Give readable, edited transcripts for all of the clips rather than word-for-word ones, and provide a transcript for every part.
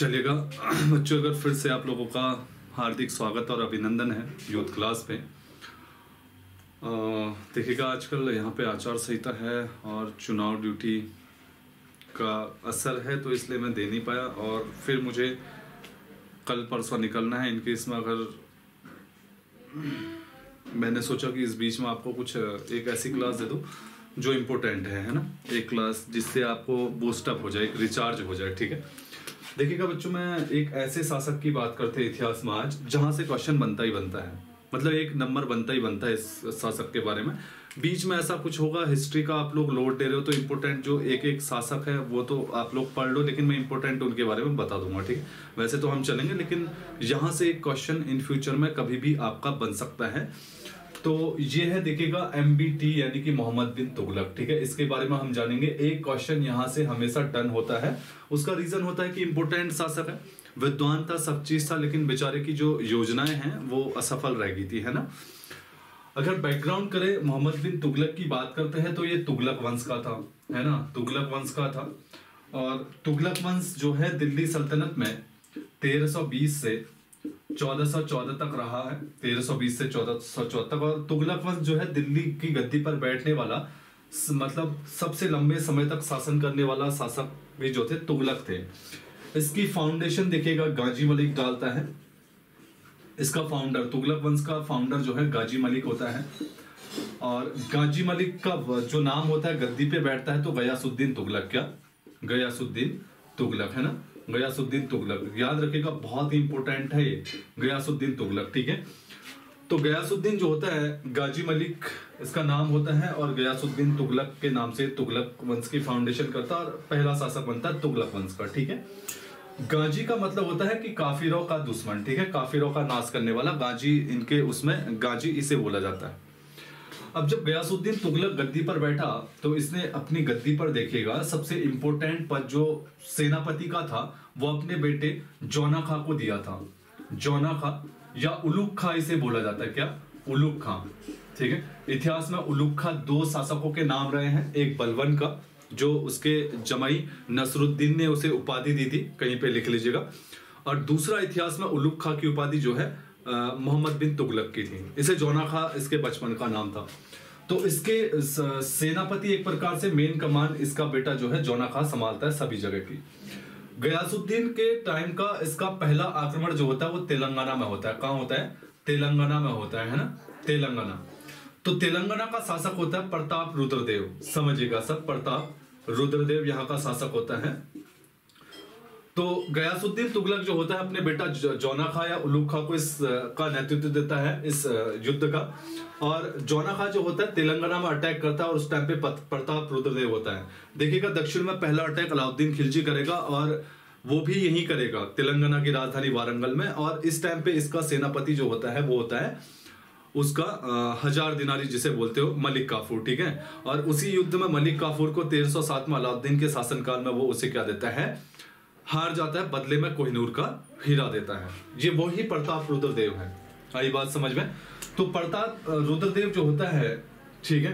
चलेगा बच्चों, अगर फिर से आप लोगों का हार्दिक स्वागत और अभिनंदन है यूथ क्लास पे। देखिएगा आजकल यहाँ पे आचार संहिता है और चुनाव ड्यूटी का असर है, तो इसलिए मैं दे नहीं पाया और फिर मुझे कल परसों निकलना है। इनके इसमें अगर मैंने सोचा कि इस बीच में आपको कुछ एक ऐसी क्लास दे दूं जो इम्पोर्टेंट है ना, एक क्लास जिससे आपको बूस्टअप हो जाए, एक रिचार्ज हो जाए। ठीक है, देखिएगा बच्चों, मैं एक ऐसे शासक की बात करते हैं इतिहास में आज जहां से क्वेश्चन बनता ही बनता है, मतलब एक नंबर बनता ही बनता है इस शासक के बारे में। बीच में ऐसा कुछ होगा, हिस्ट्री का आप लोग लोड दे रहे हो तो इम्पोर्टेंट जो एक एक शासक है वो तो आप लोग पढ़ लो, लेकिन मैं इम्पोर्टेंट उनके बारे में बता दूंगा। ठीक है, वैसे तो हम चलेंगे, लेकिन यहाँ से एक क्वेश्चन इन फ्यूचर में कभी भी आपका बन सकता है। तो ये है, देखिएगा MBT यानी कि मोहम्मद बिन तुगलक। ठीक है, इसके बारे में हम जानेंगे। एक क्वेश्चन यहाँ से हमेशा डन होता है, उसका रीजन होता है कि इंपोर्टेंट शासक है, विद्वान था, सब चीज था, लेकिन बेचारे की जो योजनाएं हैं वो असफल रह गई थी, है ना। अगर बैकग्राउंड करें, मोहम्मद बिन तुगलक की बात करते हैं तो ये तुगलक वंश का था, है ना, तुगलक वंश का था। और तुगलक वंश जो है दिल्ली सल्तनत में 1320 से 1414 तक रहा है, 1320 से 1414 तक। और तुगलक वंश जो है दिल्ली की गद्दी पर बैठने वाला, मतलब सबसे लंबे समय तक शासन करने वाला शासक भी जो थे तुगलक थे। इसकी फाउंडेशन देखिएगा गाजी मलिक डालता है। इसका फाउंडर, तुगलक वंश का फाउंडर जो है गाजी मलिक होता है। और गाजी मलिक का जो नाम होता है, गद्दी पे बैठता है तो गयासुद्दीन तुगलक। क्या? गयासुद्दीन तुगलक, है ना, गयासुद्दीन तुगलक। याद रखिएगा, बहुत ही इंपॉर्टेंट है ये गयासुद्दीन तुगलक। ठीक है, तो गयासुद्दीन जो होता है, गाजी मलिक इसका नाम होता है और गयासुद्दीन तुगलक के नाम से तुगलक वंश की फाउंडेशन करता है और पहला शासक बनता है तुगलक वंश का। ठीक है, गाजी का मतलब होता है कि काफिरों का दुश्मन। ठीक है, काफिरों का नाश करने वाला, गाजी इनके उसमें गाजी इसे बोला जाता है। अब जब गयासुद्दीन तुगलक गद्दी पर बैठा तो इसने अपनी गद्दी पर देखिएगा सबसे इंपॉर्टेंट पद जो सेनापति का था वो अपने बेटे जौना खां को दिया था। जौना खां या उलुग खां इसे बोला जाता है। क्या? उलुग खां। ठीक है, इतिहास में उलुग खां दो शासकों के नाम रहे हैं, एक बलवन का जो उसके जमाई नसरुद्दीन ने उसे उपाधि दी थी, कहीं पे लिख लीजिएगा, और दूसरा इतिहास में उलुग खां की उपाधि जो है मोहम्मद बिन तुगलक की थी। इसे जौना खां इसके बचपन का नाम था। तो इसके सेनापति एक प्रकार से मेन कमान इसका बेटा जो है जौना खां संभालता है सभी जगह की। गयासुद्दीन के टाइम का इसका पहला आक्रमण जो होता है वो तेलंगाना में होता है। कहां होता है? तेलंगाना में होता है ना, तेलंगाना। तो तेलंगाना का शासक होता है प्रताप रुद्रदेव। समझिएगा सब, प्रताप रुद्रदेव यहाँ का शासक होता है। तो गयासुद्दीन तुगलक जो होता है अपने बेटा जौना खां या उलुग खां को इस का नेतृत्व देता है इस युद्ध का। और जौना खां जो होता है तेलंगाना में अटैक करता है और उस टाइम पे प्रताप रुद्रदेव होता है। देखिएगा दक्षिण में पहला अटैक अलाउद्दीन खिलजी करेगा और वो भी यही करेगा तेलंगाना की राजधानी वारंगल में। और इस टाइम पे इसका सेनापति जो होता है वो होता है उसका हजार दिनारी जिसे बोलते हो मलिक काफूर। ठीक है, और उसी युद्ध में मलिक काफूर को 1307 में अलाउद्दीन के शासनकाल में वो उसे क्या देता है, हार जाता है, बदले में कोहिनूर का हीरा देता है। ये वही प्रताप रुद्रदेव है। आई बात समझ में? तो प्रताप रुद्रदेव जो होता है, ठीक है,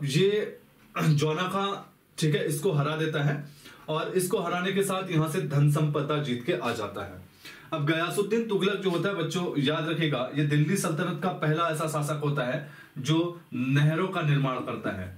ये जौना खां, ठीक है, इसको हरा देता है और इसको हराने के साथ यहां से धन संपदा जीत के आ जाता है। अब गयासुद्दीन तुगलक जो होता है बच्चों, याद रखिएगा, ये दिल्ली सल्तनत का पहला ऐसा शासक होता है जो नहरों का निर्माण करता है।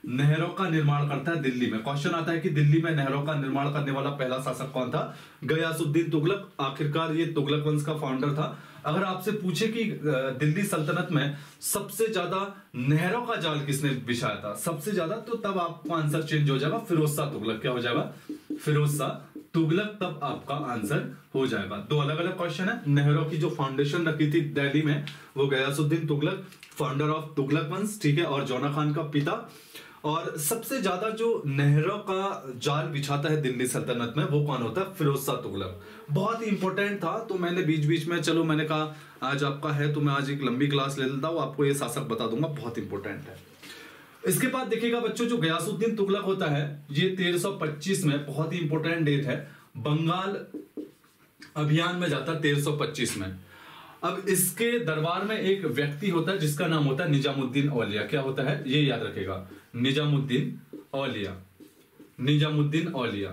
नहरों का निर्माण करता है दिल्ली में। क्वेश्चन आता है कि दिल्ली में नहरों का निर्माण करने वाला पहला शासक कौन था? गयासुद्दीन तुगलक। आखिरकार ये तुगलक वंश का फाउंडर था। अगर आपसे पूछे कि दिल्ली सल्तनत में सबसे ज्यादा नहरों का जाल किसने बिछाया था, सबसे ज्यादा, तो तब आपका आंसर चेंज हो जाएगा, फिरोज शाह तुगलक। क्या हो जाएगा? फिरोज शाह तुगलक, तब आपका आंसर हो जाएगा। दो अलग अलग क्वेश्चन है। नहरों की जो फाउंडेशन रखी थी दिल्ली में वो गयासुद्दीन तुगलक, फाउंडर ऑफ तुगलक वंश, ठीक है, और जौना खान का पिता। और सबसे ज्यादा जो नहरों का जाल बिछाता है दिल्ली सल्तनत में वो कौन होता है? फिरोज शाह तुगलक। बहुत ही इंपॉर्टेंट था, तो मैंने बीच बीच में, चलो मैंने कहा आज आपका है तो मैं आज एक लंबी क्लास ले लेता हूं, आपको ये शासक बता दूंगा, बहुत इंपॉर्टेंट है। इसके बाद देखिएगा बच्चों, जो गयासुद्दीन तुगलक होता है ये 1325 में, बहुत ही इंपॉर्टेंट डेट है, बंगाल अभियान में जाता है 1325 में। अब इसके दरबार में एक व्यक्ति होता है जिसका नाम होता है निजामुद्दीन औलिया। क्या होता है? ये याद रखेगा, निजामुद्दीन औलिया। निजामुद्दीन औलिया।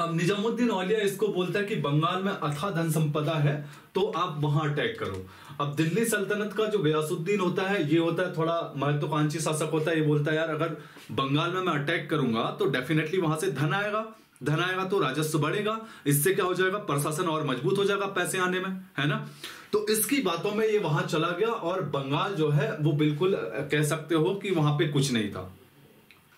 अब निजामुद्दीन औलिया इसको बोलता है कि बंगाल में अथाह धन संपदा है तो आप वहां अटैक करो। अब दिल्ली सल्तनत का जो गयासुद्दीन होता है, ये होता है थोड़ा महत्वाकांक्षी शासक होता है। ये बोलता है यार अगर बंगाल में मैं अटैक करूंगा तो डेफिनेटली वहां से धन आएगा, धन आएगा तो राजस्व बढ़ेगा, इससे क्या हो जाएगा, प्रशासन और मजबूत हो जाएगा पैसे आने में, है ना। तो इसकी बातों में ये वहां चला गया और बंगाल जो है वो बिल्कुल कह सकते हो कि वहां पे कुछ नहीं था,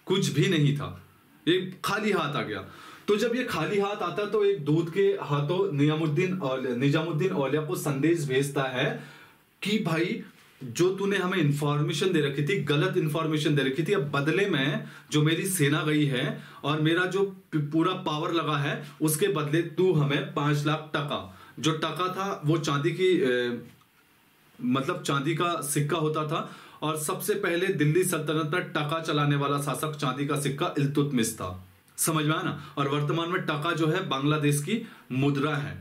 कुछ भी नहीं था, ये खाली हाथ आ गया। तो जब ये खाली हाथ आता तो एक दूत के हाथों निजामुद्दीन औलिया को संदेश भेजता है कि भाई जो तूने हमें इंफॉर्मेशन दे रखी थी, गलत इंफॉर्मेशन दे रखी थी, अब बदले में जो मेरी सेना गई है और मेरा जो पूरा पावर लगा है उसके बदले तू हमें 5 लाख टका, जो टका था वो चांदी की मतलब चांदी का सिक्का होता था और सबसे पहले दिल्ली सल्तनत में टका चलाने वाला शासक चांदी का सिक्का इल्तुतमिश था, समझ में आया ना। और वर्तमान में टका जो है बांग्लादेश की मुद्रा है,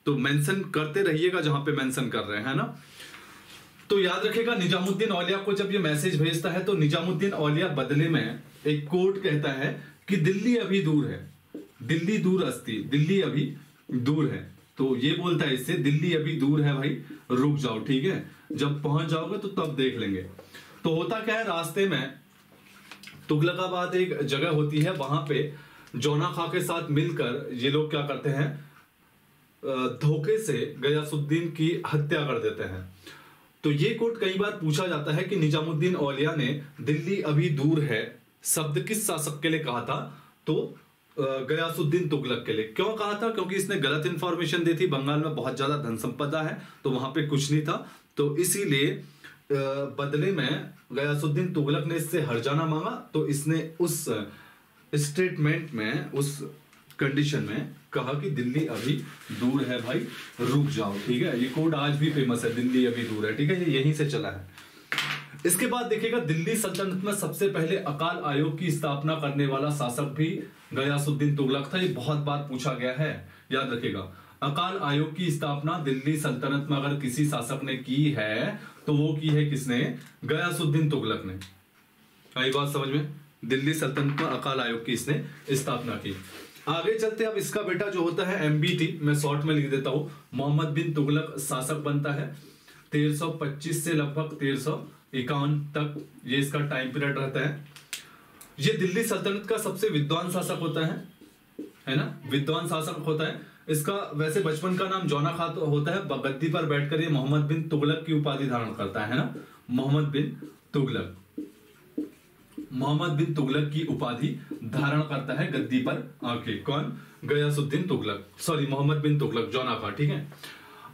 तो मेंशन करते रहिएगा जहां पे मेंशन कर रहे हैं ना। तो याद रखेगा निजामुद्दीन औलिया को जब ये मैसेज भेजता है तो निजामुद्दीन औलिया बदले में एक कोट कहता है कि दिल्ली अभी दूर है, दिल्ली दूर अस्ति, दिल्ली अभी दूर है। तो ये बोलता है इससे दिल्ली अभी दूर है भाई, रुक जाओ, ठीक है, जब पहुंच जाओगे तो तब देख लेंगे। तो होता क्या है, रास्ते में तुगलकाबाद एक जगह होती है, वहां पे जौना खां के साथ मिलकर ये लोग क्या करते हैं, धोखे से गयासुद्दीन की हत्या कर देते हैं। तो ये कोट कई बार पूछा जाता है कि निजामुद्दीन औलिया ने दिल्ली अभी दूर है शब्द किस शासक के लिए कहा था, तो गयासुद्दीन तुगलक के लिए। क्यों कहा था, क्योंकि इसने गलत इंफॉर्मेशन दी थी, बंगाल में बहुत ज्यादा धन संपदा है तो वहां पे कुछ नहीं था, तो इसीलिए बदले में गयासुद्दीन तुगलक ने इससे हर्जाना मांगा। तो इसने उस स्टेटमेंट में, उस कंडीशन में कहा कि दिल्ली अभी दूर है भाई, रुक जाओ, ठीक है। ये कोड आज भी फेमस है, दिल्ली अभी दूर है, ठीक है, ये यहीं से चला है। इसके बाद देखिएगा दिल्ली सल्तनत में सबसे पहले अकाल आयोग की स्थापना करने वाला शासक भी गयासुद्दीन तुगलक था। ये बहुत बार पूछा गया है, याद रखिएगा। अकाल आयोग की स्थापना दिल्ली सल्तनत में अगर किसी शासक ने की है तो वो की है किसने, गयासुद्दीन तुगलक ने। आई बात समझ में, दिल्ली सल्तनत में अकाल आयोग की इसने स्थापना की। आगे चलते, अब इसका बेटा जो होता है MBT, मैं शॉर्ट में लिख देता हूं, मोहम्मद बिन तुगलक शासक बनता है 1325 से लगभग 1351 तक, ये इसका टाइम पीरियड रहता है। ये दिल्ली सल्तनत का सबसे विद्वान शासक होता है ना, विद्वान शासक होता है। इसका वैसे बचपन का नाम जौना खां होता है, गद्दी पर बैठकर ये मोहम्मद बिन तुगलक की उपाधि धारण करता है ना, मोहम्मद बिन तुगलक, मोहम्मद बिन तुगलक की उपाधि धारण करता है गद्दी पर आके। कौन, गयासुद्दीन तुगलक, सॉरी मोहम्मद बिन तुगलक, जौना खां, ठीक है।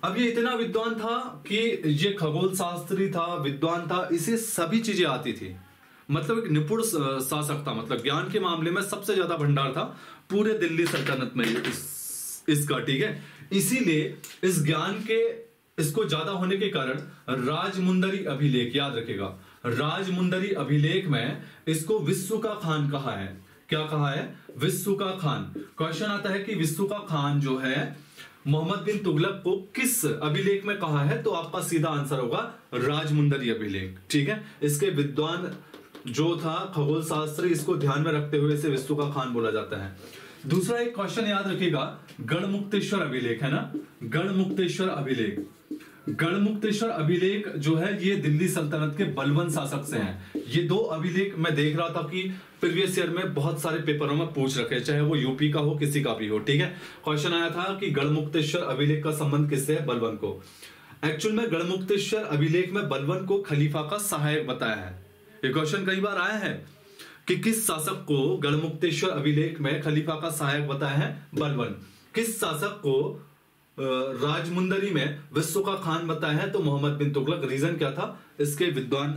अब ये इतना विद्वान था कि ये खगोल शास्त्री था, विद्वान था, इसे सभी चीजें आती थी, मतलब एक निपुण शासक था, मतलब ज्ञान के मामले में सबसे ज्यादा भंडार था पूरे दिल्ली सल्तनत में इसका, ठीक है। इसीलिए इस ज्ञान के, इसको ज्यादा होने के कारण राजमुंदरी अभिलेख, याद रखेगा, राजमुंदरी अभिलेख में इसको विश्व का खान कहा है। क्या कहा है, विश्व का खान। क्वेश्चन आता है कि विश्व का खान जो है मोहम्मद बिन तुगलक को किस अभिलेख में कहा है, तो आपका सीधा आंसर होगा राजमुंदरी अभिलेख, ठीक है। इसके विद्वान जो था खगोल शास्त्री, इसको ध्यान में रखते हुए इसे विश्व का खान बोला जाता है। दूसरा एक क्वेश्चन याद रखिएगा, गढ़मुक्तेश्वर अभिलेख है ना, गढ़मुक्तेश्वर अभिलेख। गढ़मुक्तेश्वर अभिलेख जो है ये दिल्ली सल्तनत के बलबन शासक से हैं। ये दो अभिलेख मैं देख रहा था कि प्रीवियस ईयर में बहुत सारे पेपरों में पूछ रखे, चाहे वो यूपी का हो, किसी का भी हो, ठीक है। क्वेश्चन आया था कि गढ़मुक्तेश्वर अभिलेख का संबंध किससे है, बलबन को। एक्चुअल में गढ़मुक्तेश्वर अभिलेख में बलबन को खलीफा का सहायक बताया है। ये क्वेश्चन कई बार आया है कि किस शासक को गढ़मुक्तेश्वर अभिलेख में खलीफा का सहायक बताया है, बलबन। किस शासक को राजमुंदरी में विश्व का खान बताया है, तो मोहम्मद बिन तुगलक। रीजन क्या था, इसके विद्वान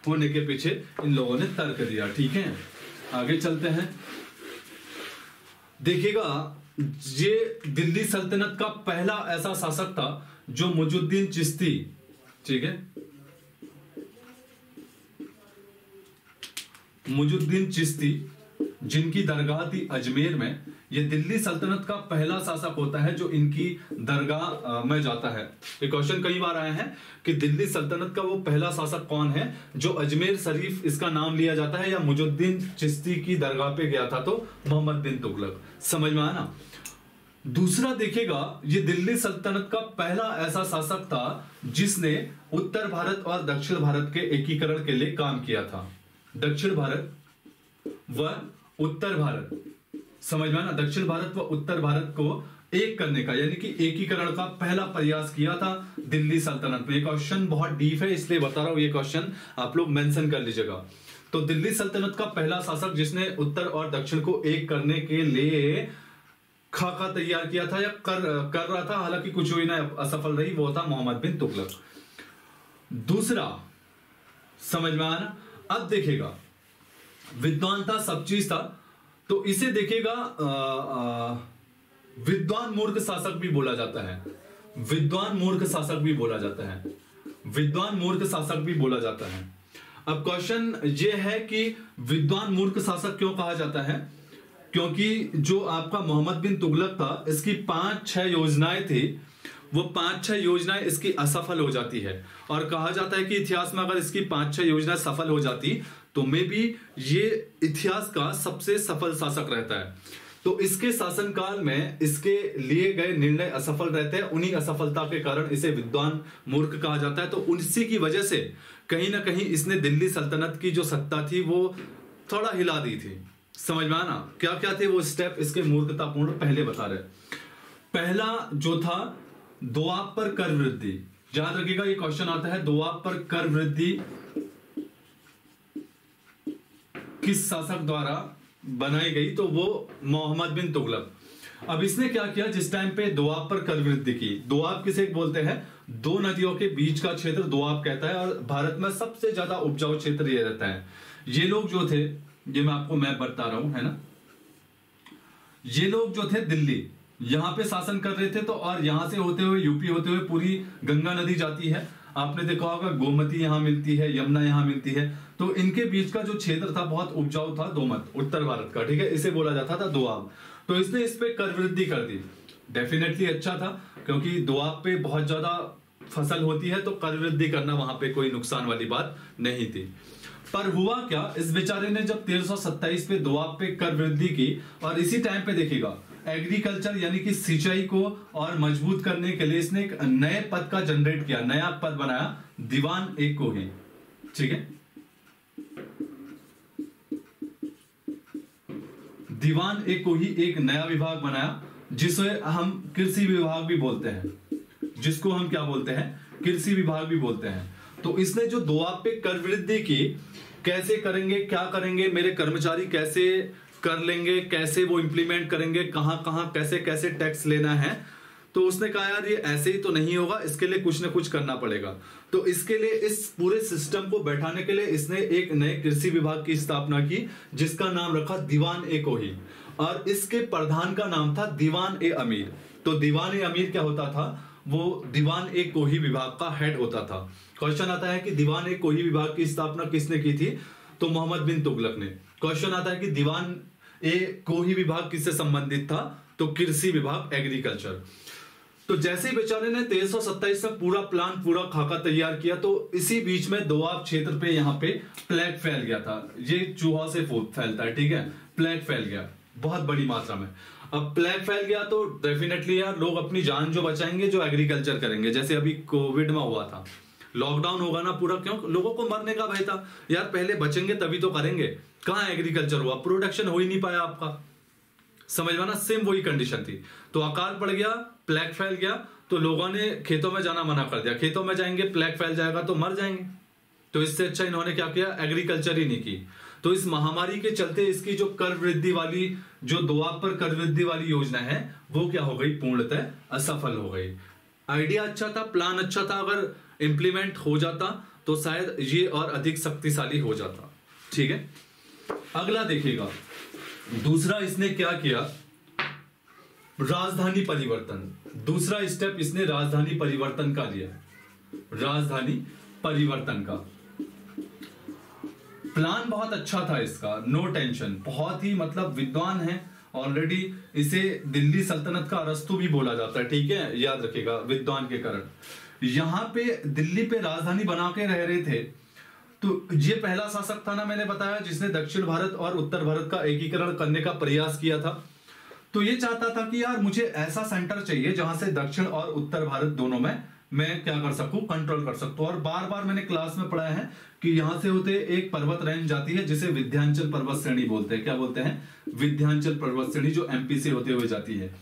होने के पीछे इन लोगों ने तर्क दिया, ठीक है। आगे चलते हैं, देखिएगा ये दिल्ली सल्तनत का पहला ऐसा शासक था जो मुजुद्दीन चिश्ती, ठीक है, मुजुद्दीन चिश्ती जिनकी दरगाह थी अजमेर में, ये दिल्ली सल्तनत का पहला शासक होता है जो इनकी दरगाह में जाता है। ये क्वेश्चन कई बार आया है कि दिल्ली सल्तनत का वो पहला शासक कौन है जो अजमेर शरीफ इसका नाम लिया जाता है, या मुजुद्दीन चिश्ती की दरगाह पे गया था तो मोहम्मद बिन तुगलक। समझ में आया ना। दूसरा देखिएगा, ये दिल्ली सल्तनत का पहला ऐसा शासक था जिसने उत्तर भारत और दक्षिण भारत के एकीकरण के लिए काम किया था। दक्षिण भारत व उत्तर भारत, समझ में ना, दक्षिण भारत व उत्तर भारत को एक करने का यानी कि एकीकरण का पहला प्रयास किया था दिल्ली सल्तनत में। ये क्वेश्चन बहुत डीप है इसलिए बता रहा हूं, ये क्वेश्चन आप लोग मेंशन कर लीजिएगा। तो दिल्ली सल्तनत का पहला शासक जिसने उत्तर और दक्षिण को एक करने के लिए खाका तैयार किया था या कर रहा था, हालांकि कुछ हुई ना, असफल रही, वो था मोहम्मद बिन तुगलक। दूसरा, समझ में आया ना। अब देखेगा, विद्वान था, सब चीज था, तो इसे देखेगा विद्वान मूर्ख शासक भी बोला जाता है। विद्वान मूर्ख शासक भी बोला जाता है। विद्वान मूर्ख शासक भी बोला जाता है। अब क्वेश्चन ये है कि विद्वान मूर्ख शासक क्यों कहा जाता है? क्योंकि जो आपका मोहम्मद बिन तुगलक था, इसकी 5-6 योजनाएं थी, वो 5-6 योजनाएं इसकी असफल हो जाती है, और कहा जाता है कि इतिहास में अगर इसकी 5-6 योजनाएं सफल हो जाती तो मे बी ये इतिहास का सबसे सफल शासक रहता है। तो इसके शासनकाल में इसके लिए गए निर्णय असफल रहते हैं, उन्हीं असफलता के कारण इसे विद्वान मूर्ख कहा जाता है। तो उसी की वजह से कहीं ना कहीं इसने दिल्ली सल्तनत की जो सत्ता थी वो थोड़ा हिला दी थी। समझ में आना, क्या क्या थे वो स्टेप इसके मूर्खतापूर्ण पहले बता रहे। पहला जो था, दोआब पर कर वृद्धि। याद रखिएगा, ये क्वेश्चन आता है, दोआब पर कर वृद्धि किस शासक द्वारा बनाई गई? तो वो मोहम्मद बिन तुगलक। अब इसने क्या किया, जिस टाइम पे दोआब पर कर वृद्धि की, दोआब किसे बोलते हैं? दो नदियों के बीच का क्षेत्र दोआब कहता है, और भारत में सबसे ज्यादा उपजाऊ क्षेत्र ये रहता है। ये लोग जो थे, ये मैं आपको मैप बता रहा हूं, है ना, ये लोग जो थे दिल्ली यहां पे शासन कर रहे थे, तो और यहां से होते हुए यूपी होते हुए पूरी गंगा नदी जाती है, आपने देखा होगा गोमती यहां मिलती है, यमुना यहां मिलती है, तो इनके बीच का जो क्षेत्र था बहुत उपजाऊ था, दोमत उत्तर भारत का, ठीक है, इसे बोला जाता था दोआब। तो इसने इस पे कर वृद्धि कर दी। डेफिनेटली अच्छा था, क्योंकि दोआब पे बहुत ज्यादा फसल होती है, तो कर वृद्धि करना वहां पे कोई नुकसान वाली बात नहीं थी। पर हुआ क्या, इस बेचारे ने जब 1327 पे दोआब पे कर वृद्धि की, और इसी टाइम पे देखिएगा एग्रीकल्चर यानी कि सिंचाई को और मजबूत करने के लिए इसने एक नए पद का जनरेट किया, नया पद बनाया, दीवान एक कोही। ठीक है, दीवान एक कोही एक नया विभाग बनाया, जिसे हम कृषि विभाग भी बोलते हैं, जिसको हम क्या बोलते हैं, कृषि विभाग भी बोलते हैं। तो इसने जो दोआब पे कर वृद्धि की, कैसे करेंगे, क्या करेंगे, मेरे कर्मचारी कैसे कर लेंगे, कैसे वो इंप्लीमेंट करेंगे, कहां कहां कैसे कैसे टैक्स लेना है, तो उसने कहा यार ये ऐसे ही तो नहीं होगा, इसके लिए कुछ ना कुछ करना पड़ेगा। तो इसके लिए इस पूरे सिस्टम को बैठाने के लिए इसने एक नए कृषि विभाग की स्थापना की, जिसका नाम रखा दीवान ए कोही, और इसके प्रधान का नाम था दीवान ए अमीर। तो दीवान ए अमीर क्या होता था, वो दीवान ए कोही विभाग का हेड होता था। क्वेश्चन आता है कि दीवान ए कोही विभाग की स्थापना किसने की थी, तो मोहम्मद बिन तुगलक ने। क्वेश्चन आता है कि दीवान ए कोही विभाग किससे संबंधित था, तो कृषि विभाग, एग्रीकल्चर। तो जैसे ही बेचारे ने 1327 में पूरा प्लान, पूरा खाका तैयार किया, तो इसी बीच में दोआब क्षेत्र पे यहाँ पे प्लेग फैल गया था। ये चूहा से फैलता है, ठीक है, प्लेग फैल गया बहुत बड़ी मात्रा में। अब प्लेग फैल गया तो डेफिनेटली यार लोग अपनी जान जो बचाएंगे, जो एग्रीकल्चर करेंगे, जैसे अभी कोविड में हुआ था, लॉकडाउन होगा ना पूरा, क्यों, लोगों को मरने का भय था यार, पहले बचेंगे तभी तो करेंगे। कहां एग्रीकल्चर हुआ, प्रोडक्शन हो ही नहीं पाया आपका, समझ में ना, सेम वही कंडीशन थी। तो अकाल पड़ गया, प्लेग फैल गया, तो लोगों ने खेतों में जाना मना कर दिया, खेतों में जाएंगे प्लेग फैल जाएगा तो मर जाएंगे। तो इससे अच्छा इन्होंने क्या किया, एग्रीकल्चर ही नहीं की। तो इस महामारी के चलते इसकी जो कर वृद्धि वाली, जो दोआब पर कर वृद्धि वाली योजना है, वो क्या हो गई, पूर्णतः असफल हो गई। आइडिया अच्छा था, प्लान अच्छा था, अगर इंप्लीमेंट हो जाता तो शायद ये और अधिक शक्तिशाली हो जाता। ठीक है, अगला देखिएगा, दूसरा इसने क्या किया, राजधानी परिवर्तन। दूसरा स्टेप इसने राजधानी परिवर्तन का लिया, राजधानी परिवर्तन का। प्लान बहुत अच्छा था इसका, नो टेंशन, बहुत ही मतलब विद्वान है ऑलरेडी। इसे दिल्ली सल्तनत का अरस्तु भी बोला जाता है, ठीक है, याद रखिएगा, विद्वान के कारण। यहाँ पे दिल्ली पे राजधानी बना के रह रहे थे। तो ये पहला शासक था ना, मैंने बताया, जिसने दक्षिण भारत और उत्तर भारत का एकीकरण करने का प्रयास किया था। तो ये चाहता था कि यार मुझे ऐसा सेंटर चाहिए जहां से दक्षिण और उत्तर भारत दोनों में मैं क्या कर सकूं, कंट्रोल कर सकूं। और बार बार मैंने क्लास में पढ़ा है कि यहां से होते एक पर्वत रेंज जाती है जिसे विंध्याचल पर्वत श्रेणी बोलते हैं। क्या बोलते हैं? विंध्याचल पर्वत श्रेणी, जो एमपी से होते हुए जाती है।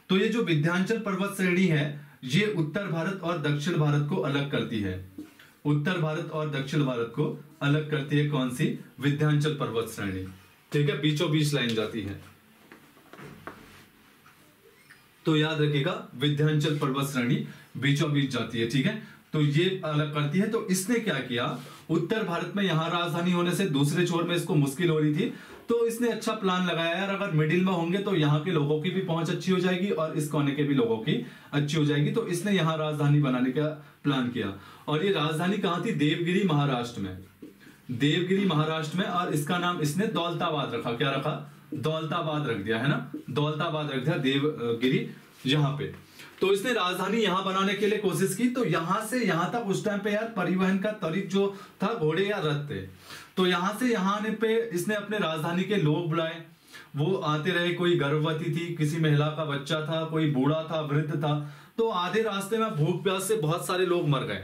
तो ये जो विंध्याचल पर्वत श्रेणी है, ये उत्तर भारत और दक्षिण भारत को अलग करती है। उत्तर भारत और दक्षिण भारत को अलग करती है कौन सी? विंध्याचल पर्वत श्रेणी, ठीक है, बीचों बीच लाइन जाती है। तो याद रखिएगा, विंध्याचल पर्वत श्रेणी बीचों बीच जाती है, ठीक है। तो ये अलग करती है। तो इसने क्या किया, उत्तर भारत में यहां राजधानी होने से दूसरे छोर में इसको मुश्किल हो रही थी, तो इसने अच्छा प्लान लगाया यार, अगर मिडिल में होंगे तो यहाँ के लोगों की भी पहुंच अच्छी हो जाएगी और इस कोने के भी लोगों की अच्छी हो जाएगी। तो इसने यहाँ राजधानी बनाने का प्लान किया। और ये राजधानी कहाँ थी? देवगिरी महाराष्ट्र में, देवगिरी महाराष्ट्र में। और इसका नाम इसने दौलताबाद रखा। क्या रखा? दौलताबाद रख दिया, है ना, दौलताबाद रख दिया, देवगिरी यहाँ पे। तो इसने राजधानी यहां बनाने के लिए कोशिश की। तो यहां से यहां तक उस टाइम पे यार परिवहन का तरीक जो था, घोड़े या रथ थे। तो यहां से यहां आने पे इसने अपने राजधानी के लोग बुलाए, वो आते रहे। कोई गर्भवती थी, किसी महिला का बच्चा था, कोई बूढ़ा था, वृद्ध था। तो आधे रास्ते में भूख प्यास से बहुत सारे लोग मर गए।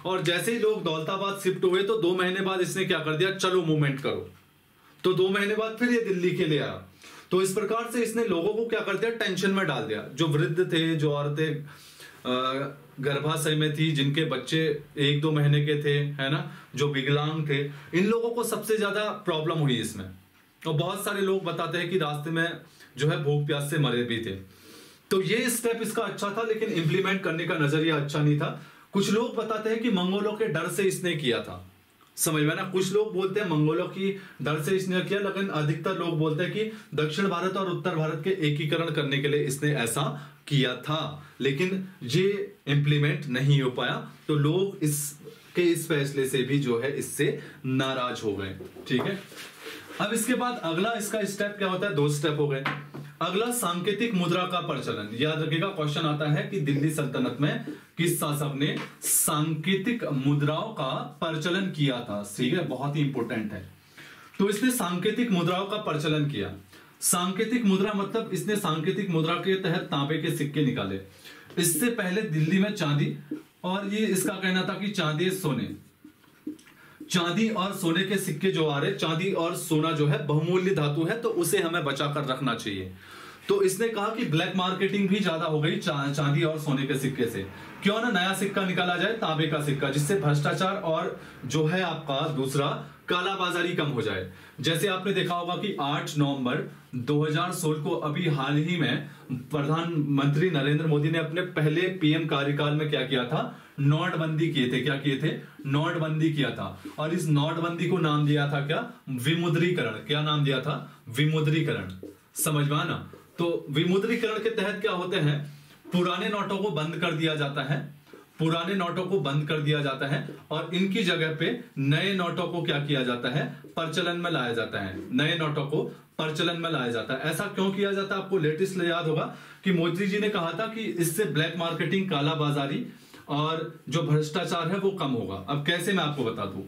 और जैसे ही लोग दौलताबाद शिफ्ट हुए तो 2 महीने बाद इसने क्या कर दिया, चलो मूवमेंट करो। तो 2 महीने बाद फिर ये दिल्ली के लिए आया। तो इस प्रकार से इसने लोगों को क्या कर दिया, टेंशन में डाल दिया। जो वृद्ध थे, जो औरतें गर्भाशय में थी, जिनके बच्चे 1-2 महीने के थे, है ना, जो विकलांग थे, इन लोगों को सबसे ज्यादा प्रॉब्लम हुई इसमें। और बहुत सारे लोग बताते हैं कि रास्ते में जो है भूख प्यास से मरे भी थे। तो ये स्टेप इसका अच्छा था, लेकिन इंप्लीमेंट करने का नजरिया अच्छा नहीं था। कुछ लोग बताते हैं कि मंगोलों के डर से इसने किया था, समझ में ना। कुछ लोग बोलते हैं मंगोलों की डर से इसने किया, लेकिन अधिकतर लोग बोलते हैं कि दक्षिण भारत और उत्तर भारत के एकीकरण करने के लिए इसने ऐसा किया था, लेकिन ये इंप्लीमेंट नहीं हो पाया। तो लोग इस फैसले से भी जो है इससे नाराज हो गए, ठीक है। अब इसके बाद अगला इसका स्टेप क्या होता है? 2 स्टेप हो गए। अगला सांकेतिक मुद्रा का प्रचलन। याद रखिएगा, क्वेश्चन आता है कि दिल्ली सल्तनत में किस शासक ने सांकेतिक मुद्राओं का प्रचलन किया था, ठीक है, बहुत ही इंपॉर्टेंट है। तो इसने सांकेतिक मुद्राओं का प्रचलन किया। सांकेतिक मुद्रा मतलब इसने सांकेतिक मुद्रा के तहत तांबे के सिक्के निकाले। इससे पहले दिल्ली में चांदी, और ये इसका कहना था कि चांदी और सोने के सिक्के जो आ रहे, चांदी और सोना जो है बहुमूल्य धातु है, तो उसे हमें बचा कर रखना चाहिए। तो इसने कहा कि ब्लैक मार्केटिंग भी ज्यादा हो गई चांदी और सोने के सिक्के से, क्यों ना नया सिक्का निकाला जाए, तांबे का सिक्का, जिससे भ्रष्टाचार और जो है आपका दूसरा कालाबाजारी कम हो जाए। जैसे आपने देखा होगा कि 8 नवंबर 2016 को अभी हाल ही में प्रधानमंत्री नरेंद्र मोदी ने अपने पहले पीएम कार्यकाल में क्या किया था, नोटबंदी किए थे। क्या किए थे? नोटबंदी किया था। और इस नोटबंदी को नाम दिया था क्या? विमुद्रीकरण। क्या नाम दिया था? विमुद्रीकरण। समझ में आना। तो विमुद्रीकरण के तहत क्या होते हैं, पुराने नोटों को बंद कर दिया जाता है, पुराने नोटों को बंद कर दिया जाता है, और इनकी जगह पे नए नोटों को क्या किया जाता है, प्रचलन में लाया जाता है। नए नोटों को प्रचलन में लाया जाता है। ऐसा क्यों किया जाता है? आपको लेटेस्ट याद होगा कि मोदी जी ने कहा था कि इससे ब्लैक मार्केटिंग, कालाबाजारी और जो भ्रष्टाचार है वो कम होगा। अब कैसे, मैं आपको बता दूं।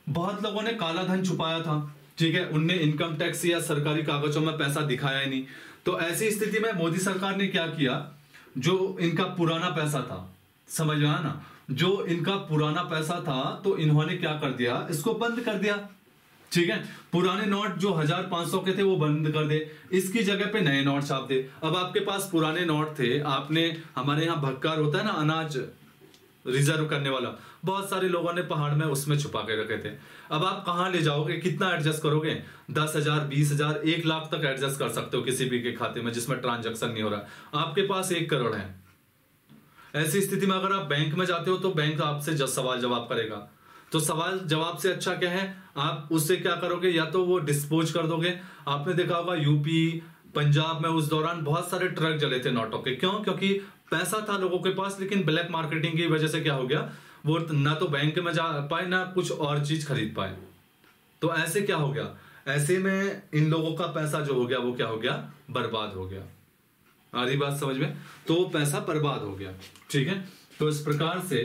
बहुत लोगों ने काला धन छुपाया था, ठीक है, उनने इनकम टैक्स या सरकारी कागजों में पैसा दिखाया ही नहीं। तो ऐसी स्थिति में मोदी सरकार ने क्या किया, जो इनका पुराना पैसा था, समझ में आया ना, जो इनका पुराना पैसा था, तो इन्होंने क्या कर दिया, इसको बंद कर दिया, ठीक है। पुराने नोट जो 1500 के थे वो बंद कर दे, इसकी जगह पे नए नोट छाप दे। अब आपके पास पुराने नोट थे, आपने, हमारे यहाँ भक्कार होता है ना, अनाज रिजर्व करने वाला, बहुत सारे लोगों ने पहाड़ में उसमें छुपा के रखे थे। अब आप कहां ले जाओगे, कितना एडजस्ट करोगे? 10,000, 20,000, 1 लाख तक एडजस्ट कर सकते हो किसी भी के खाते में जिसमें ट्रांजैक्शन नहीं हो रहा। आपके पास 1 करोड़ है। ऐसी स्थिति में अगर आप बैंक में जाते हो तो बैंक आपसे सवाल जवाब करेगा। तो सवाल जवाब से अच्छा क्या है, आप उससे क्या करोगे, या तो वो डिस्पोज कर दोगे। आपने देखा होगा यूपी, पंजाब में उस दौरान बहुत सारे ट्रक जले थे नोटों के। क्यों? क्योंकि पैसा था लोगों के पास, लेकिन ब्लैक मार्केटिंग की वजह से क्या हो गया, वो ना तो बैंक में जा पाए, ना कुछ और चीज खरीद पाए। तो ऐसे क्या हो गया, ऐसे में इन लोगों का पैसा जो हो गया वो क्या हो गया, बर्बाद हो गया। आ रही बात समझ में? तो पैसा बर्बाद हो गया, ठीक है। तो इस प्रकार से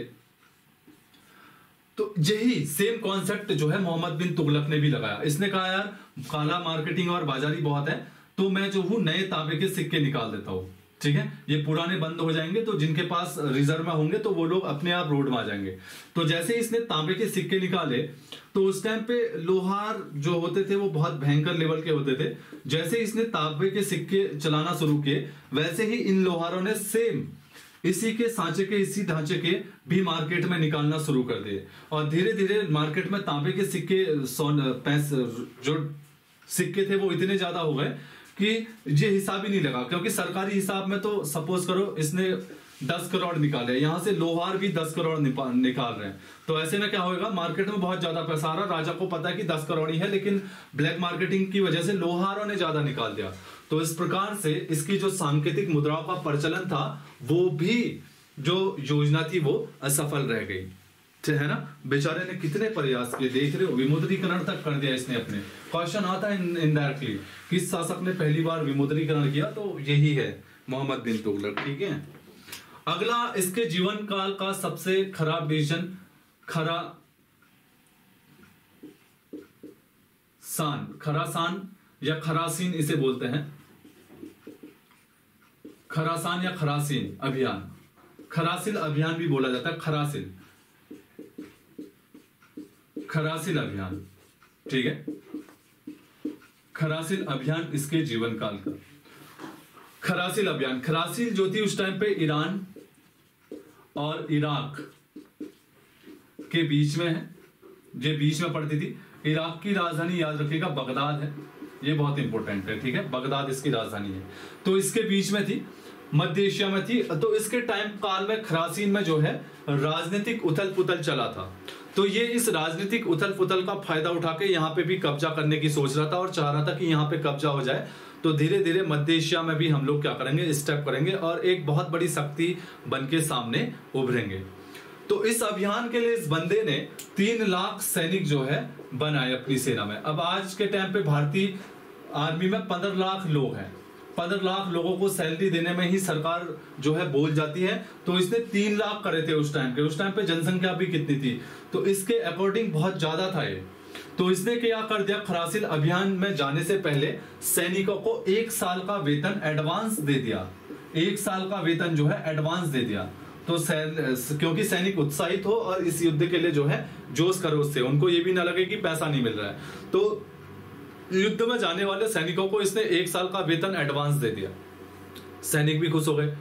तो यही सेम कॉन्सेप्ट जो है मोहम्मद बिन तुगलक ने भी लगाया। इसने कहा यार काला मार्केटिंग और बाजारी बहुत है, तो मैं जो हूं नए तांबे के सिक्के निकाल देता हूं, ठीक है। ये पुराने बंद हो जाएंगे तो जिनके पास रिजर्व में होंगे तो वो लोग अपने आप रोड में आ जाएंगे। तो जैसे इसने तांबे के सिक्के निकाले तो उस टाइम पे लोहार जो होते थे वो बहुत भयंकर लेवल के होते थे। जैसे इसने तांबे के सिक्के चलाना शुरू किए वैसे ही इन लोहारों ने सेम इसी के सांचे के इसी ढांचे के भी मार्केट में निकालना शुरू कर दिए और धीरे धीरे मार्केट में तांबे के सिक्के जो सिक्के थे वो इतने ज्यादा हो गए कि ये हिसाब ही नहीं लगा, क्योंकि सरकारी हिसाब में तो सपोज करो इसने 10 करोड़ निकाले, यहां से लोहार भी 10 करोड़ निकाल रहे हैं, तो ऐसे में क्या होगा, मार्केट में बहुत ज्यादा पैसा आ रहा। राजा को पता है कि 10 करोड़ ही है, लेकिन ब्लैक मार्केटिंग की वजह से लोहारों ने ज्यादा निकाल दिया। तो इस प्रकार से इसकी जो सांकेतिक मुद्राओं का प्रचलन था वो भी जो योजना थी वो असफल रह गई, है ना। बेचारे ने कितने प्रयास किए, देख रहे हो, विमुद्रीकरण तक कर दिया इसने अपने। क्वेश्चन आता है इनडायरेक्टली, किस शासक ने पहली बार विमुद्रीकरण किया, तो यही है मोहम्मद बिन तुगलक, ठीक है। अगला इसके जीवन काल का सबसे खराब डिसीजन खरासान या खरासीन इसे बोलते हैं, खरासान या खरासीन अभियान, खरासिल अभियान भी बोला जाता है, खरासिल अभियान, ठीक है। खरासिल अभियान इसके जीवन काल का। खरासिल अभियान, खरासिल जो थी उस टाइम पे ईरान और इराक के बीच में है, ये बीच में पड़ती थी। इराक की राजधानी याद रखिएगा बगदाद है, ये बहुत इंपॉर्टेंट है, ठीक है। बगदाद इसकी राजधानी है, तो इसके बीच में थी, मध्य एशिया में थी। तो इसके टाइम काल में खरासीन में जो है राजनीतिक उथल पुथल चला था, तो ये इस राजनीतिक उथल पुथल का फायदा उठा के यहाँ पे भी कब्जा करने की सोच रहा था और चाह रहा था कि यहाँ पे कब्जा हो जाए, तो धीरे धीरे मध्य एशिया में भी हम लोग क्या करेंगे, स्टेप करेंगे और एक बहुत बड़ी शक्ति बन के सामने उभरेंगे। तो इस अभियान के लिए इस बंदे ने 3 लाख सैनिक जो है बनाए अपनी सेना में। अब आज के टाइम पे भारतीय आर्मी में 15 लाख लोग हैं, 15 लाख लोगों को सैलरी देने में ही सरकार जो है बोल जाती है, तो इसने 3 लाख करे थे उस टाइम पे। उस टाइम पे जनसंख्या भी कितनी थी, तो इसके अकॉर्डिंग बहुत ज्यादा था ये। तो इसने क्या कर दिया, खरासिल अभियान में जाने से पहले सैनिकों को 1 साल का वेतन एडवांस दे दिया, 1 साल का वेतन जो है एडवांस दे दिया। तो क्योंकि सैनिक उत्साहित हो और इस युद्ध के लिए जो है जोश करो, उससे उनको ये भी ना लगे कि पैसा नहीं मिल रहा है। तो युद्ध में जाने वाले सैनिकों को इसने 1 साल का वेतन एडवांस दे दिया, सैनिक भी खुश हो गए।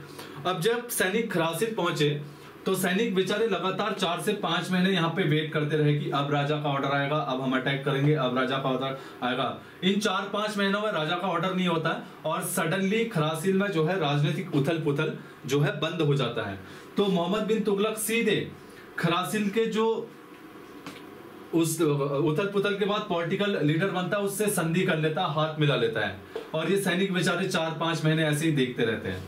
अब जब सैनिक खरासिल पहुंचे तो सैनिक बेचारे लगातार 4 से 5 महीने यहाँ पे वेट करते रहे कि अब राजा का ऑर्डर आएगा, अब हम अटैक करेंगे, अब राजा का ऑर्डर आएगा। इन 4-5 महीनों में राजा का ऑर्डर नहीं होता है और सडनली खरासिल में जो है राजनीतिक उथल पुथल जो है बंद हो जाता है। तो मोहम्मद बिन तुगलक सीधे खरासिल के जो उस उथल पुथल के बाद पॉलिटिकल लीडर बनता है, उससे संधि कर लेता, हाथ मिला लेता है और ये सैनिक बेचारे 4-5 महीने ऐसे ही देखते रहते हैं।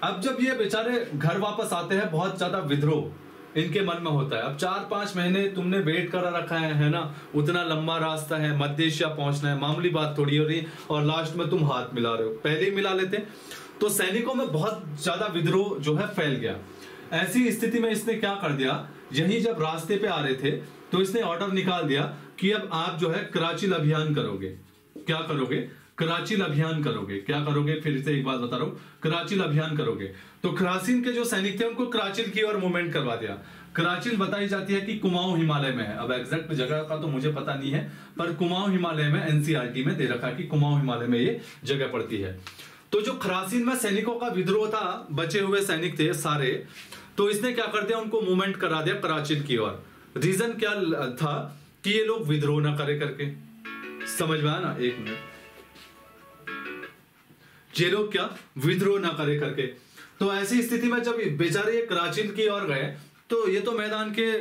अब जब ये बेचारे घर वापस आते हैं, बहुत ज्यादा विद्रोह इनके मन में होता है। अब 4-5 महीने तुमने वेट कर रखा है ना, उतना लंबा रास्ता है, मध्य एशिया पहुंचना है, मामूली बात थोड़ी हो रही, और लास्ट में तुम हाथ मिला रहे हो, पहले ही मिला लेते। तो सैनिकों में बहुत ज्यादा विद्रोह जो है फैल गया। ऐसी स्थिति में इसने क्या कर दिया, यही जब रास्ते पे आ रहे थे तो इसने ऑर्डर निकाल दिया कि अब आप जो है कराचिल अभियान करोगे। क्या करोगे, कराचिल अभियान करोगे। क्या करोगे, फिर से एक बात बता रहा हूं, कराचिल अभियान करोगे। तो खरासिन के जो सैनिक थे उनको कराचिल की ओर मूवमेंट करवा दिया। कराचिल बताई जाती है कि कुमाऊं हिमालय में है, अब एग्जैक्ट जगह का तो मुझे पता नहीं है, पर कुमाऊं हिमालय में एनसीईआरटी में दे रखा है कि कुमाऊं हिमालय में ये जगह पड़ती है। तो जो खरासिन में सैनिकों का विद्रोह था, बचे हुए सैनिक थे सारे, तो इसने क्या कर दिया, उनको मूवमेंट करा दिया कराचिल की ओर। रीजन क्या था कि ये लोग विद्रोह ना करे करके, समझ में आया ना, एक मिनट, ये लोग क्या विद्रोह ना करे करके। तो ऐसी स्थिति में जब बेचारे ये कराचिल की ओर गए तो ये तो मैदान के,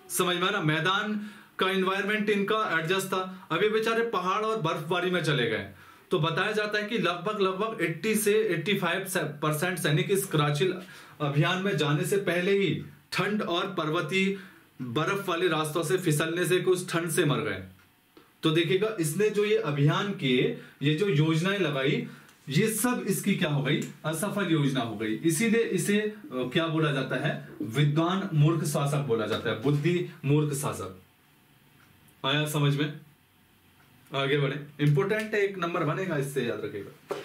समझ में आया ना, मैदान का एनवायरनमेंट इनका एडजस्ट था। अब ये बेचारे पहाड़ और बर्फबारी में चले गए। तो बताया जाता है कि लगभग 80 से 85% सैनिक इस कराचिल अभियान में जाने से पहले ही ठंड और पर्वतीय बर्फ वाले रास्तों से फिसलने से कुछ ठंड से मर गए। तो देखिएगा इसने जो ये अभियान किए, ये जो योजनाएं लगाई, ये सब इसकी क्या हो गई, असफल योजना हो गई। इसीलिए इसे क्या बोला जाता है, विद्वान मूर्ख शासक बोला जाता है, बुद्धि मूर्ख शासक। आया समझ में? आगे बढ़े, इंपोर्टेंट है, एक नंबर बनेगा इससे, याद रखिएगा।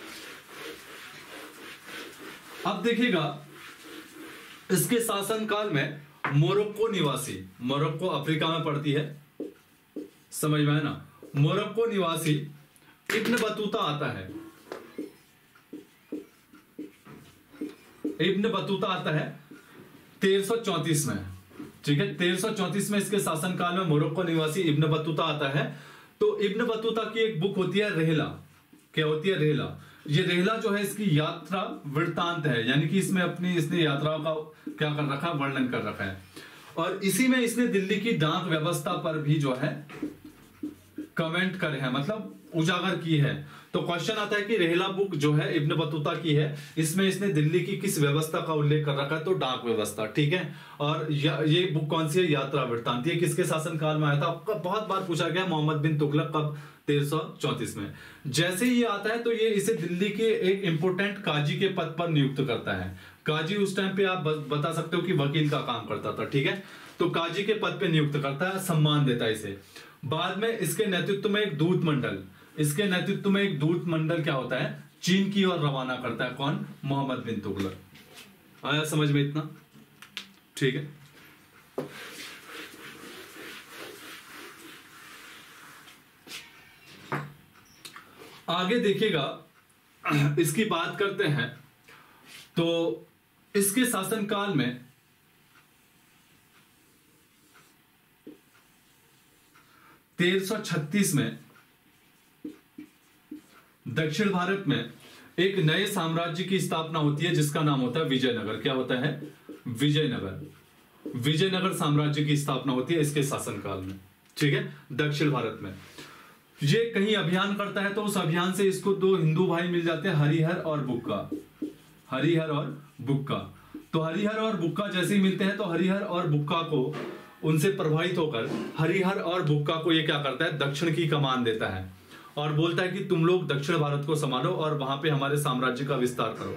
अब देखिएगा इसके शासनकाल में मोरक्को निवासी, मोरक्को अफ्रीका में पड़ती है, समझ में है ना, मोरक्को निवासी इब्न बतूता आता है, इब्न बतूता आता है 1334 में, ठीक है। 1334 में इसके शासनकाल में मोरक्को निवासी इब्न बतूता आता है। तो इब्न बतूता की एक बुक होती है रेहला, क्या होती है, रेहला। ये रेहला जो है इसकी यात्रा वृत्तांत है, यानी कि इसमें अपनी इसने यात्राओं का क्या कर रखा है, वर्णन कर रखा है। और इसी में इसने दिल्ली की डाक व्यवस्था पर भी जो है कमेंट करे हैं, मतलब उजागर की है। तो क्वेश्चन आता है कि रेहला बुक जो है इब्न बतूता की है, इसमें इसने दिल्ली की किस व्यवस्था का उल्लेख कर रखा है, तो डाक व्यवस्था, ठीक है। और ये बुक कौन सी है, यात्रा वृत्तांत। ये किसके शासनकाल में आया था, आपका बहुत बार पूछा गया, मोहम्मद बिन तुगलक, कब, 1334 में। जैसे ही ये आता है तो ये इसे दिल्ली के एक इंपोर्टेंट काजी के पद पर नियुक्त करता है। काजी उस टाइम पे आप बता सकते हो कि वकील का काम करता था, ठीक है। तो काजी के पद पे नियुक्त करता है, सम्मान देता है इसे। बाद में इसके नेतृत्व में एक दूत मंडल, इसके नेतृत्व में एक दूत मंडल क्या होता है, चीन की ओर रवाना करता है, कौन, मोहम्मद बिन तुगलक। आया समझ में इतना, ठीक है। आगे देखिएगा इसकी बात करते हैं, तो इसके शासनकाल में 1336 में दक्षिण भारत में एक नए साम्राज्य की स्थापना होती है, जिसका नाम होता है विजयनगर। क्या होता है, विजयनगर। विजयनगर साम्राज्य की स्थापना होती है इसके शासनकाल में, ठीक है, दक्षिण भारत में। ये कहीं अभियान करता है, तो उस अभियान से इसको दो हिंदू भाई मिल जाते हैं, हरिहर और बुक्का, हरिहर और बुक्का। तो हरिहर और बुक्का जैसे ही मिलते हैं, तो हरिहर और बुक्का को, उनसे प्रभावित होकर हरिहर और बुक्का को ये क्या करता है, दक्षिण की कमान देता है और बोलता है कि तुम लोग दक्षिण भारत को संभालो और वहां पे हमारे साम्राज्य का विस्तार करो।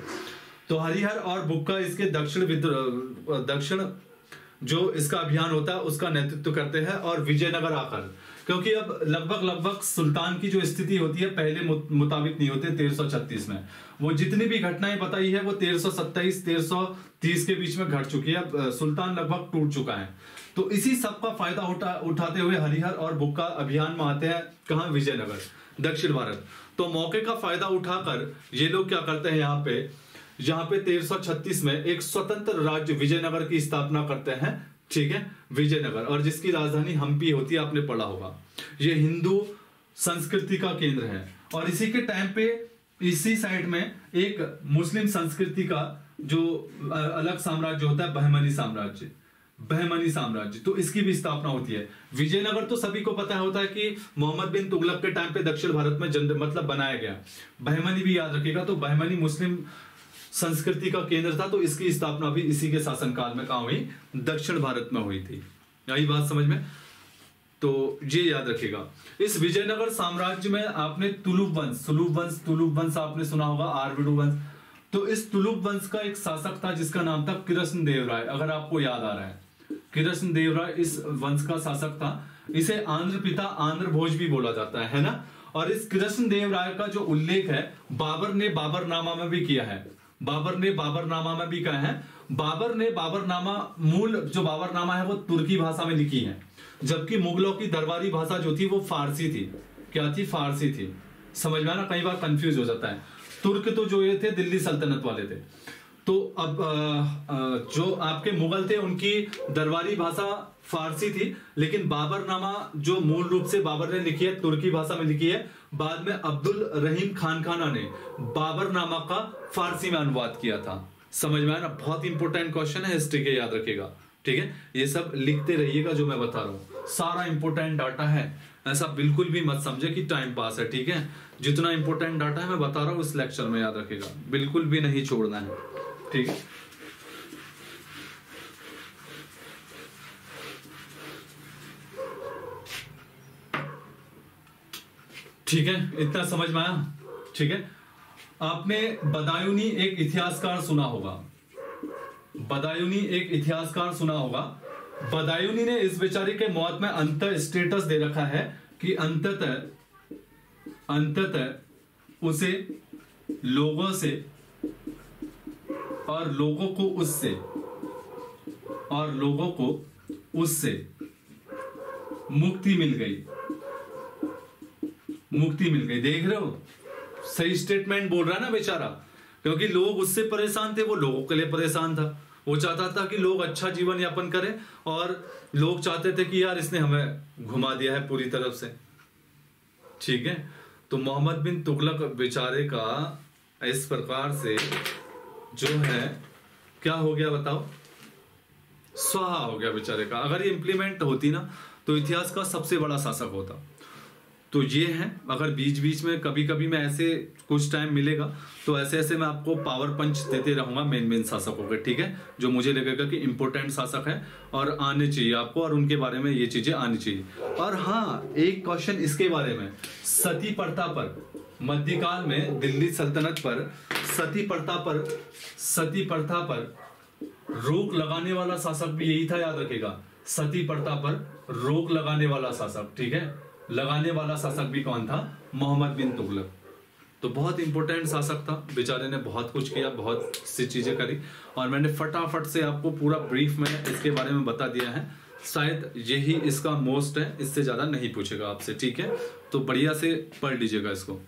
तो हरिहर और बुक्का इसके दक्षिण जो इसका अभियान होता है उसका नेतृत्व करते हैं। और विजयनगर आकर, क्योंकि अब लगभग सुल्तान की जो स्थिति होती है पहले मुताबिक नहीं होती, 1336 में वो जितनी भी घटनाएं बताई है वो 1327 1330 के बीच में घट चुकी है। अब सुल्तान लगभग टूट चुका है। तो इसी सब का फायदा उठाते हुए हरिहर और बुक्का अभियान में आते हैं, कहां, विजयनगर, दक्षिण भारत। तो मौके का फायदा उठाकर ये लोग क्या करते हैं, यहाँ पे 1336 में एक स्वतंत्र राज्य विजयनगर की स्थापना करते हैं, ठीक है, विजयनगर, और जिसकी राजधानी हम्पी होती है, आपने पढ़ा होगा। ये हिंदू संस्कृति का केंद्र है। और इसी के टाइम पे इसी साइड में एक मुस्लिम संस्कृति का जो अलग साम्राज्य होता है, बहमनी साम्राज्य, बहमनी साम्राज्य, तो इसकी भी स्थापना होती है। विजयनगर तो सभी को पता होता है कि मोहम्मद बिन तुगलक के टाइम पे दक्षिण भारत में मतलब बनाया गया। बहमनी भी याद रखिएगा, तो बहमनी मुस्लिम संस्कृति का केंद्र था, तो इसकी स्थापना भी इसी के शासनकाल में कहां हुई, दक्षिण भारत में हुई थी। यही बात समझ में, तो ये याद रखिएगा। इस विजयनगर साम्राज्य में आपने तुलुप वंश आपने सुना होगा, आरविडु वंश। तो इस तुलुप वंश का एक शासक था जिसका नाम था कृष्ण देव राय, अगर आपको याद आ रहा है, कृष्ण देव राय इस वंश का शासक था। इसे आंध्र पिता, आंध्र भोज भी बोला जाता है ना। और इस कृष्ण देव राय का जो उल्लेख है बाबर ने बाबरनामा में भी किया है, बाबर ने बाबरनामा में भी कहा है। बाबर ने बाबरनामा, मूल जो बाबरनामा है वो तुर्की भाषा में लिखी है, जबकि मुगलों की दरबारी भाषा जो थी वो फारसी थी। क्या थी, फारसी थी। समझ में आना, कई बार कंफ्यूज हो जाता है। तुर्क तो जो ये थे दिल्ली सल्तनत वाले थे। तो अब जो आपके मुगल थे उनकी दरबारी भाषा फारसी थी, लेकिन बाबरनामा जो मूल रूप से बाबर ने लिखी है तुर्की भाषा में लिखी है। बाद में अब्दुल रहीम खाना ने बाबरनामा का फारसी में अनुवाद किया था। समझ में आया ना, बहुत इंपॉर्टेंट क्वेश्चन है, हिस्ट्री के, याद रखिएगा, ठीक है। ये सब लिखते रहिएगा जो मैं बता रहा हूँ, सारा इंपॉर्टेंट डाटा है। ऐसा बिल्कुल भी मत समझे कि टाइम पास है, ठीक है। जितना इंपॉर्टेंट डाटा है मैं बता रहा हूँ इस लेक्चर में, याद रखिएगा, बिल्कुल भी नहीं छोड़ना है, ठीक है। ठीक है, इतना समझ में आया? ठीक है, आपने बदायूनी एक इतिहासकार सुना होगा, बदायूनी एक इतिहासकार सुना होगा। बदायूनी ने इस बेचारे के मौत में अंत स्टेटस दे रखा है कि अंततः उसे लोगों से और लोगों को उससे मुक्ति मिल गई। देख रहे हो, सही स्टेटमेंट बोल रहा है ना बेचारा, क्योंकि लोग उससे परेशान थे, वो लोगों के लिए परेशान था। वो चाहता था कि लोग अच्छा जीवन यापन करें, और लोग चाहते थे कि यार इसने हमें घुमा दिया है पूरी तरफ से। ठीक है, तो मोहम्मद बिन तुगलक बेचारे का इस प्रकार से जो है क्या हो गया बताओ, स्वाहा हो गया बेचारे का। अगर ये इंप्लीमेंट होती ना तो इतिहास का सबसे बड़ा शासक होता। तो ये है, अगर बीच बीच में कभी कभी मैं ऐसे कुछ टाइम मिलेगा तो ऐसे ऐसे मैं आपको पावर पंच देते रहूंगा मेन शासकों के, ठीक है, जो मुझे लगेगा कि इंपॉर्टेंट शासक है और आने चाहिए आपको, और उनके बारे में ये चीजें आनी चाहिए। और हाँ, एक क्वेश्चन इसके बारे में, सती प्रथा पर, मध्यकाल में दिल्ली सल्तनत पर सती प्रथा पर रोक लगाने वाला शासक भी यही था, याद रखेगा। सती प्रथा पर रोक लगाने वाला शासक, ठीक है, लगाने वाला शासक भी कौन था? मोहम्मद बिन तुगलक। तो बहुत इंपॉर्टेंट शासक था, बेचारे ने बहुत कुछ किया, बहुत सी चीजें करी, और मैंने फटाफट से आपको पूरा ब्रीफ में इसके बारे में बता दिया है। शायद यही इसका मोस्ट है, इससे ज्यादा नहीं पूछेगा आपसे, ठीक है। तो बढ़िया से पढ़ लीजिएगा इसको,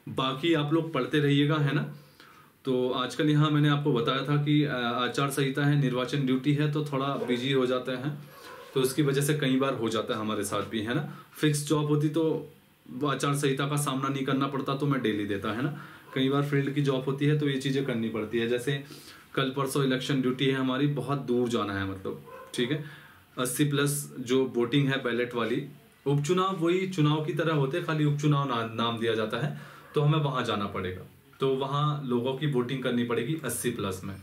बाकी आप लोग पढ़ते रहिएगा, है ना। तो आजकल यहाँ मैंने आपको बताया था कि आचार संहिता है, निर्वाचन ड्यूटी है, तो थोड़ा बिजी हो जाते हैं, तो उसकी वजह से कई बार हो जाता है हमारे साथ भी, है ना। फिक्स जॉब होती तो आचार संहिता का सामना नहीं करना पड़ता, तो मैं डेली देता, है ना। कई बार फील्ड की जॉब होती है तो ये चीजें करनी पड़ती है। जैसे कल परसों इलेक्शन ड्यूटी है हमारी, बहुत दूर जाना है, मतलब, ठीक है। 80+ जो वोटिंग है बैलेट वाली, उपचुनाव वही चुनाव की तरह होते, खाली उपचुनाव नाम दिया जाता है, तो हमें वहां जाना पड़ेगा। तो वहां लोगों की वोटिंग करनी पड़ेगी 80+ में।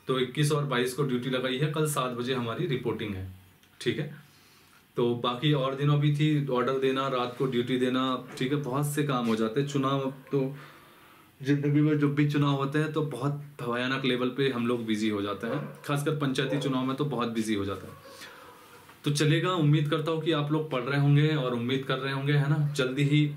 तो 21 और 22 को ड्यूटी लगाई है, कल 7 बजे हमारी रिपोर्टिंग है, ठीक है। तो बाकी और दिनों भी थी, ऑर्डर देना, रात को ड्यूटी देना, ठीक है, बहुत से काम हो जाते हैं। चुनाव तो जिंदगी में जब भी चुनाव होते हैं तो बहुत भयानक लेवल पे हम लोग बिजी हो जाते हैं, खासकर पंचायती चुनाव में तो बहुत बिजी हो जाता है। तो चलेगा, उम्मीद करता हूँ कि आप लोग पढ़ रहे होंगे और उम्मीद कर रहे होंगे, है ना। जल्दी ही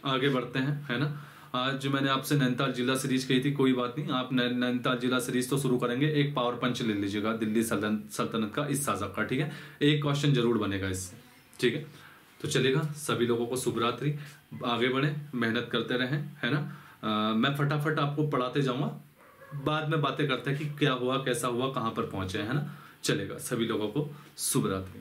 आगे बढ़ते हैं, है ना। आज मैंने आपसे नैनीताल जिला सीरीज कही थी, कोई बात नहीं, आप नैनीताल जिला सीरीज तो शुरू करेंगे। एक पावर पंच ले लीजिएगा दिल्ली सल्तनत का, इस शासक का, ठीक है। एक क्वेश्चन जरूर बनेगा इससे, ठीक है। तो चलेगा, सभी लोगों को शुभ रात्रि, आगे बढ़े, मेहनत करते रहें, है ना। मैं फटाफट आपको पढ़ाते जाऊंगा, बाद में बातें करते हैं कि क्या हुआ, कैसा हुआ, कहाँ पर पहुंचे, है ना। चलेगा, सभी लोगों को शुभ रात्रि।